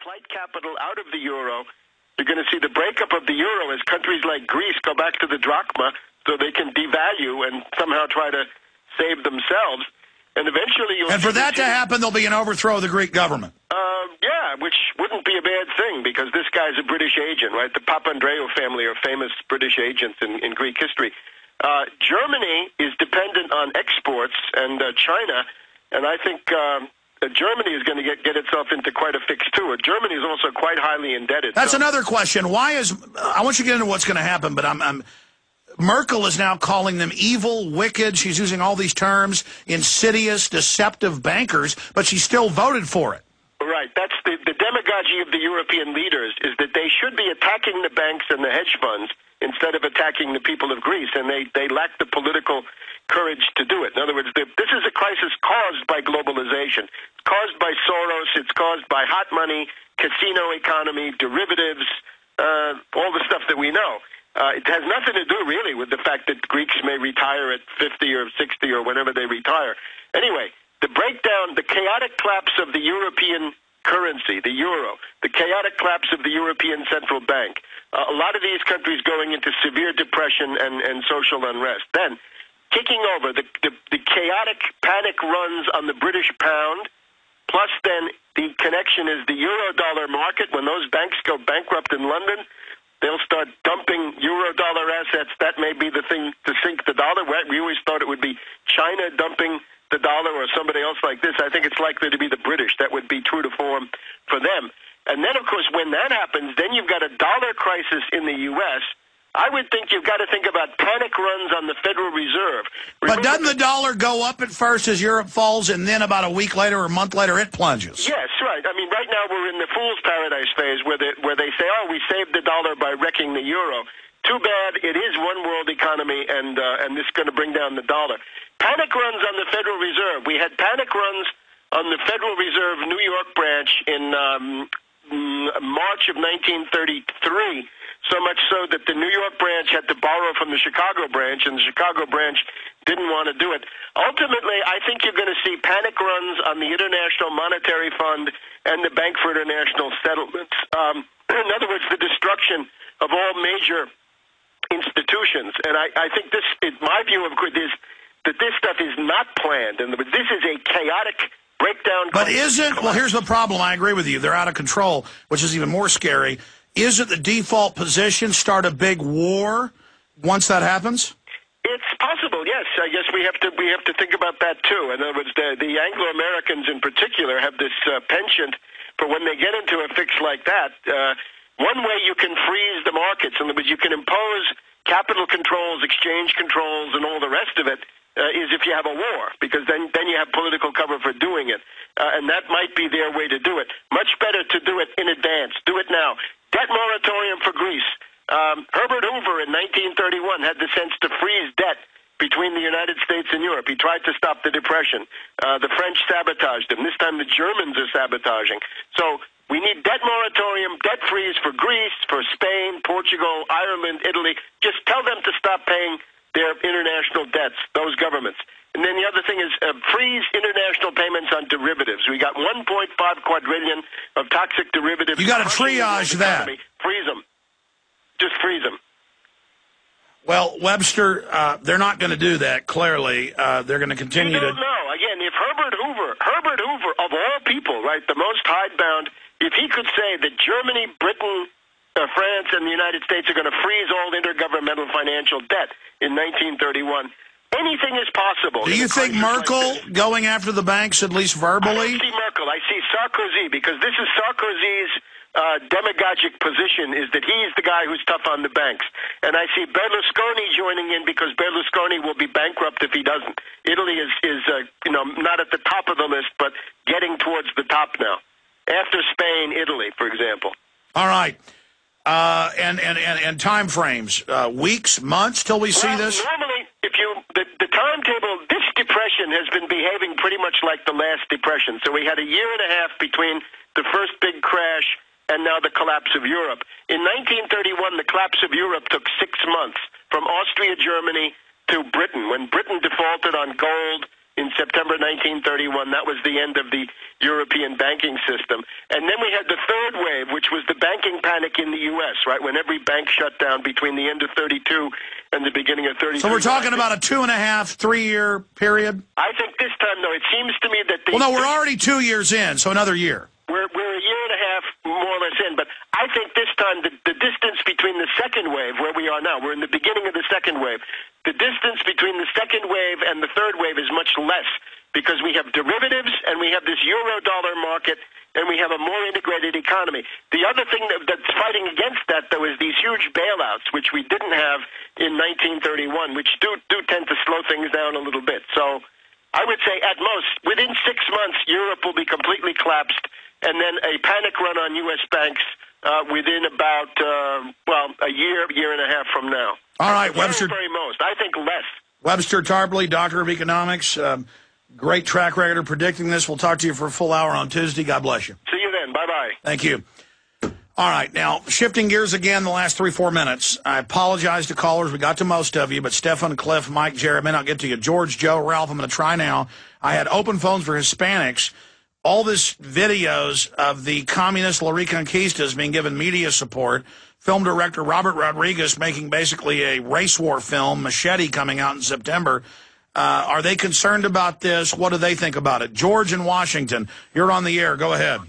flight capital out of the euro. You're going to see the breakup of the euro as countries like Greece go back to the drachma so they can devalue and somehow try to save themselves. And eventually you'll... And for that to happen, there'll be an overthrow of the Greek government. Yeah, which wouldn't be a bad thing because this guy's a British agent, right? The Papandreou family are famous British agents in Greek history. Germany is dependent on exports and China, and I think Germany is going to get itself into quite a fix, too. Germany is also quite highly indebted. That's another question. Why is... I want you to get into what's going to happen, but Merkel is now calling them evil, wicked. She's using all these terms, insidious, deceptive bankers, but she still voted for it. Right. That's the demagogy of the European leaders, is that they should be attacking the banks and the hedge funds instead of attacking the people of Greece, and they lack the political courage to do it. In other words, this is a crisis caused by globalization. It's caused by Soros. It's caused by hot money, casino economy, derivatives, all the stuff that we know. It has nothing to do, really, with the fact that Greeks may retire at 50 or 60 or whenever they retire. Anyway, the breakdown, the chaotic collapse of the European currency, the euro, the chaotic collapse of the European Central Bank, a lot of these countries going into severe depression and social unrest. Then, kicking over, the chaotic panic runs on the British pound, plus then the connection is the euro-dollar market. When those banks go bankrupt in London, they'll start dumping euro-dollar assets. That may be the thing to sink the dollar. We always thought it would be China dumping the dollar or somebody else like this. I think it's likely to be the British. That would be true to form for them. And then, of course, when that happens, then you've got a dollar crisis in the U.S. I would think you've got to think about panic runs on the Federal Reserve. But doesn't the dollar go up at first as Europe falls, and then about a week later or a month later it plunges? Yes, right. I mean, right now we're in the fool's paradise phase where they say, oh, we saved the dollar by wrecking the euro. Too bad it is one world economy, and this is going to bring down the dollar. Panic runs on the Federal Reserve. We had panic runs on the Federal Reserve New York branch in March of 1933, so much so that the New York branch had to borrow from the Chicago branch, and the Chicago branch didn't want to do it. Ultimately, I think you're going to see panic runs on the International Monetary Fund and the Bank for International Settlements. In other words, the destruction of all major institutions. And I think this, my view of it is that this stuff is not planned, and this is a chaotic breakdown. But isn't, well, here's the problem. I agree with you. They're out of control, which is even more scary. Isn't the default position start a big war once that happens? It's possible, yes. I guess we have to think about that, too. In other words, the Anglo-Americans in particular have this penchant for when they get into a fix like that. One way you can freeze the markets, in other words, you can impose capital controls, exchange controls, and all the rest of it, is if you have a war, because then you have political cover for doing it. And that might be their way to do it. Much better to do it in advance. Do it now. Debt moratorium for Greece. Herbert Hoover in 1931 had the sense to freeze debt between the United States and Europe. He tried to stop the Depression. The French sabotaged him. This time the Germans are sabotaging. So we need debt moratorium, debt freeze for Greece, for Spain, Portugal, Ireland, Italy. Just tell them to stop paying their international debts, those governments. And then the other thing is freeze international payments on derivatives. We got 1.5 quadrillion of toxic derivatives. You got to triage that. Freeze them. Just freeze them. Well, Webster, they're not going to do that, clearly. They're going to continue to... No. Again, if Herbert Hoover, of all people, right, the most hidebound, if he could say that Germany, Britain, France, and the United States are going to freeze all intergovernmental financial debt in 1931, anything is possible. Do you think Merkel going after the banks, at least verbally? I don't see Merkel. I see Sarkozy, because this is Sarkozy's demagogic position, is that he's the guy who's tough on the banks. And I see Berlusconi joining in, because Berlusconi will be bankrupt if he doesn't. Italy is not at the top of the list, but getting towards the top now. After Spain, Italy, for example. All right. And time frames, weeks, months till we see this? Normally, the timetable, this depression has been behaving pretty much like the last depression. So we had a year and a half between the first big crash and now the collapse of Europe. In 1931, the collapse of Europe took 6 months, from Austria, Germany to Britain. When Britain defaulted on gold in September 1931. That was the end of the European banking system. And then we had the third wave, which was the banking panic in the U.S., right, when every bank shut down between the end of 32 and the beginning of 33. So we're talking about a 2.5, 3-year period? I think this time, though, it seems to me that Well, no, we're already 2 years in, so another year. We're a year and a half, more or less, in. But I think this time the distance between the second wave, where we are now, we're in the beginning of the second wave, the distance between the second wave and the third wave is much less because we have derivatives and we have this euro-dollar market and we have a more integrated economy. The other thing that's fighting against that, though, is these huge bailouts, which we didn't have in 1931, which do tend to slow things down a little bit. So I would say at most, within 6 months, Europe will be completely collapsed, and then a panic run on U.S. banks within about, a year and a half from now. All right, Webster. Very most. I think less. Webster Tarpley, Doctor of Economics. Great track record of predicting this. We'll talk to you for a full hour on Tuesday. God bless you. See you then. Bye-bye. Thank you. All right, now, shifting gears again the last 3-4 minutes. I apologize to callers. We got to most of you, but Stefan, Cliff, Mike, Jared, may not get to you. George, Joe, Ralph, I'm going to try now. I had open phones for Hispanics. All this videos of the communist La Reconquistas being given media support. Film director Robert Rodriguez making basically a race war film, Machete, coming out in September. Are they concerned about this? What do they think about it? George in Washington, you're on the air. Go ahead.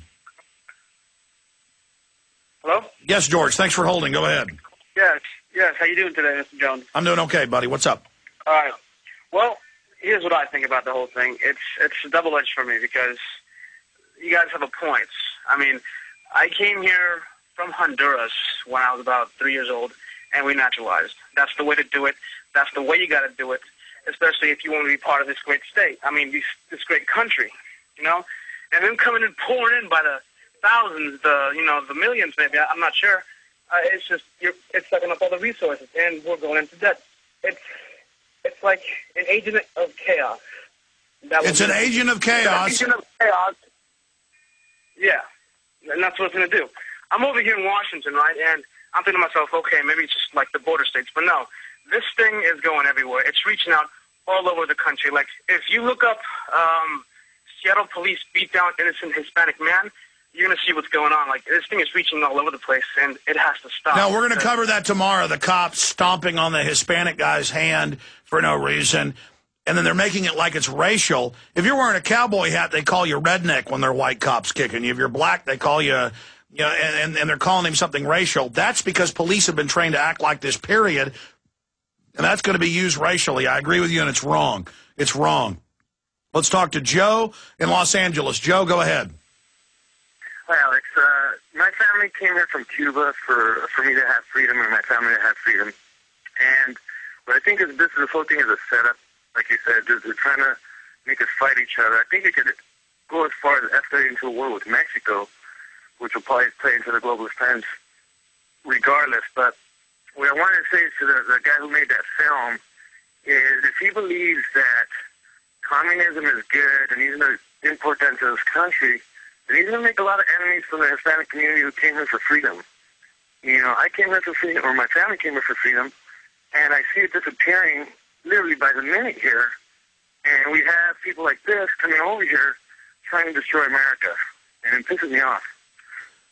Hello? Yes, George. Thanks for holding. Go ahead. Yes. How you doing today, Mr. Jones? I'm doing okay, buddy. What's up? All right. Well, here's what I think about the whole thing. It's double-edged for me because you guys have a point. I mean, I came here from Honduras when I was about 3 years old, and we naturalized. That's the way to do it. That's the way you got to do it, especially if you want to be part of this great state. I mean, this great country, you know? And then coming and pouring in by the thousands, the millions maybe, I'm not sure. It's just, it's sucking up all the resources, and we're going into debt. It's like an agent of chaos. It's an agent of chaos. It's an agent of chaos. Yeah, and that's what it's going to do. I'm over here in Washington, right, and I'm thinking to myself, okay, maybe it's just like the border states. But no, this thing is going everywhere. It's reaching out all over the country. Like, if you look up Seattle police beat down innocent Hispanic man, you're going to see what's going on. Like, this thing is reaching all over the place, and it has to stop. No, we're going to cover that tomorrow, the cops stomping on the Hispanic guy's hand for no reason, and then they're making it like it's racial. If you're wearing a cowboy hat, they call you redneck when they're white cops kicking you. If you're black, they call you, and they're calling him something racial. That's because police have been trained to act like this, period, and that's going to be used racially. I agree with you, and it's wrong. It's wrong. Let's talk to Joe in Los Angeles. Joe, go ahead. Hi, Alex. My family came here from Cuba for me to have freedom and my family to have freedom. And what I think is this whole thing is a setup. Like you said, they're trying to make us fight each other. I think it could go as far as escalating into a war with Mexico, which will probably play into the globalist plans regardless. But what I wanted to say to the guy who made that film is if he believes that communism is good and he's going to import that into this country, then he's going to make a lot of enemies from the Hispanic community who came here for freedom. You know, I came here for freedom, or my family came here for freedom, and I see it disappearing literally by the minute here. And we have people like this coming over here trying to destroy America, and it pisses me off.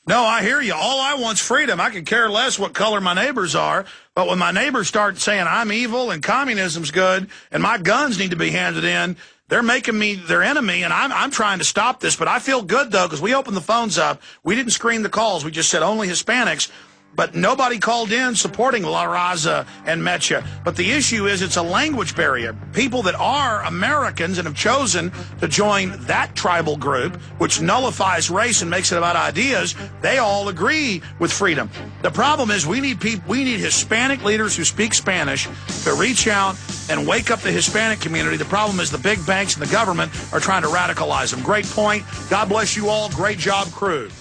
No, I hear you. All I want's freedom. I could care less what color my neighbors are, but when my neighbors start saying I'm evil and communism's good and my guns need to be handed in, they're making me their enemy, and I'm trying to stop this. But I feel good, though, because we opened the phones up. We didn't screen the calls. We just said only Hispanics. But nobody called in supporting La Raza and Mecha. But the issue is it's a language barrier. People that are Americans and have chosen to join that tribal group, which nullifies race and makes it about ideas, they all agree with freedom. The problem is we need Hispanic leaders who speak Spanish to reach out and wake up the Hispanic community. The problem is the big banks and the government are trying to radicalize them. Great point. God bless you all. Great job, crew.